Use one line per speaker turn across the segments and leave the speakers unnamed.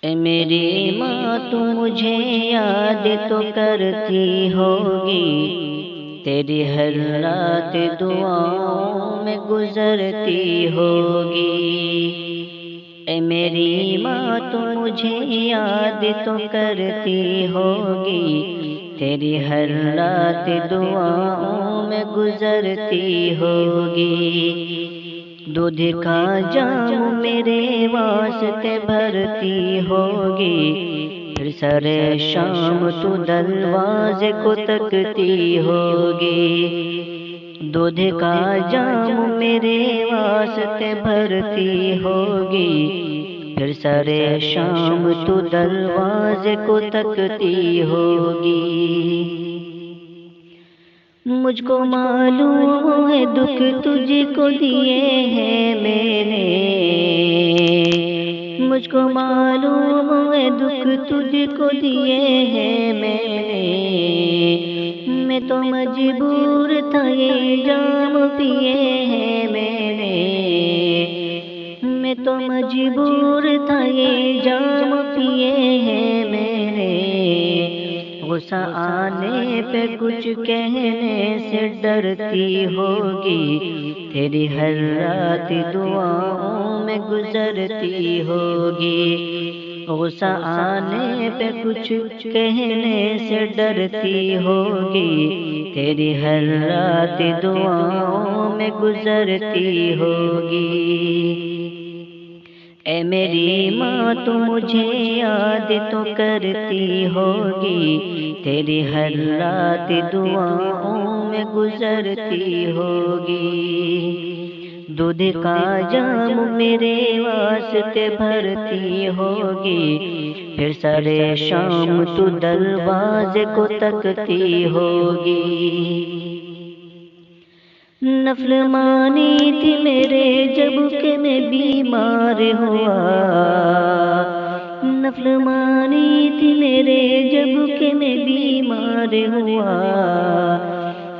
اے میری ماں تو مجھے یاد تو کرتی ہوگی، تیری ہر رات دعاؤں میں گزرتی ہوگی۔ اے میری ماں تو مجھے یاد تو کرتی ہوگی، تیری ہر رات دعاؤں میں گزرتی ہوگی۔ دودھ کا جام میرے واسطے بھرتی ہوگی، پھر سر شام تو دروازے کو تکتی ہوگی۔ دودھ کا جام میرے واسطے بھرتی ہوگی، پھر سر شام تو دروازے کو تکتی ہوگی۔ مجھ کو معلوم ہے دکھ تجھ کو دیے ہیں میں نے، مجھ کو معلوم ہے دکھ تجھ کو دیے ہیں میں نے، میں تو مجبور تھا یہ جام پیے ہیں میں نے، میں تو مجبور تھا یہ جام پیے ہیں میں نے۔ غصہ آنے پہ کچھ کہنے سے ڈرتی ہوگی، تیری ہر رات دعاؤں میں گزرتی ہوگی۔ غصہ آنے پہ کچھ کہنے سے ڈرتی ہوگی، تیری ہر رات دعاؤں میں گزرتی ہوگی۔ اے میری ماں تو مجھے یاد تو کرتی ہوگی، تیری ہر رات دعاؤں میں گزرتی ہوگی۔ دودھ کا جام میرے واسطے بھرتی ہوگی، پھر سر شام تو دروازے کو تکتی ہوگی۔ نفل مانی تھی میرے جب کہ میں بیمار ہوا، نفل مانی تھی میرے جب کہ میں بیمار ہوا،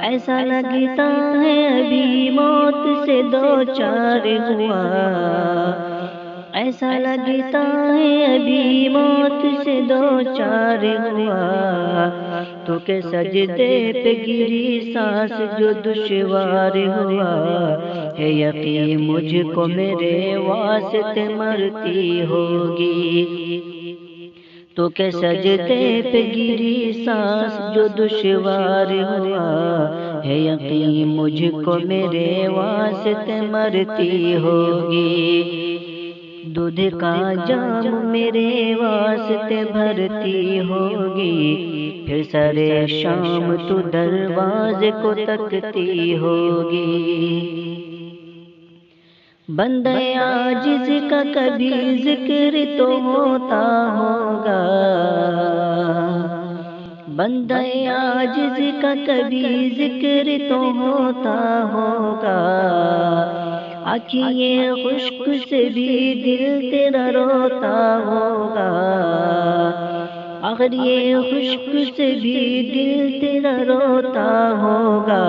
ایسا لگتا ہے ابھی موت سے دو چار ہوا، ایسا لگتا ہے ابھی موت سے دو چار ہوا۔ تو کہ سجدے پہ گری سانس جو دشوار ہوا، ہے یقین مجھ کو میرے واسطے مرتی ہوگی۔ تو کہ سجدے پہ گری سانس جو دشوار ہوا، ہے یقین مجھ کو میرے واسطے مرتی ہوگی۔ دودھ کا جام میرے واسطے بھرتی ہوگی، پھر سر شام تو دروازے کو تکتی ہوگی۔ بندہ عاجز کا کبھی ذکر تو ہوتا ہوگا، بندہ عاجز کا کبھی ذکر تو ہوتا ہوگا، آنکھیں خشک سے بھی دل تیرا روتا ہوگا، اگر یہ خشک سے بھی دل تیرا روتا ہوگا۔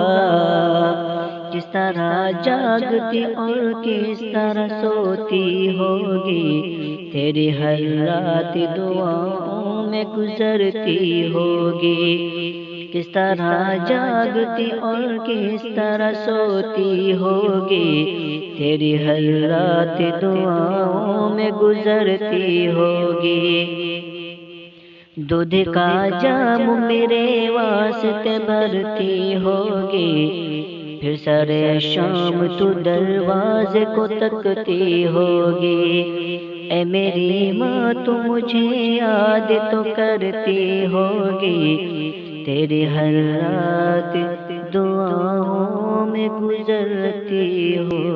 کس طرح جاگتی اور کس طرح سوتی ہوگی، تیری ہر رات دعاؤں میں گزرتی ہوگی۔ کس طرح جاگتی اور کس طرح سوتی ہوگی، تیری ہر رات دعاؤں میں گزرتی ہوگی۔ دودھ کا جام میرے واسطے بھرتی ہوگی، پھر سر شام تو دروازے کو تکتی ہوگی۔ اے میری ماں تو مجھے یاد تو کرتی ہوگی، تیری ہر رات دعاؤں میں گزرتی ہوگی۔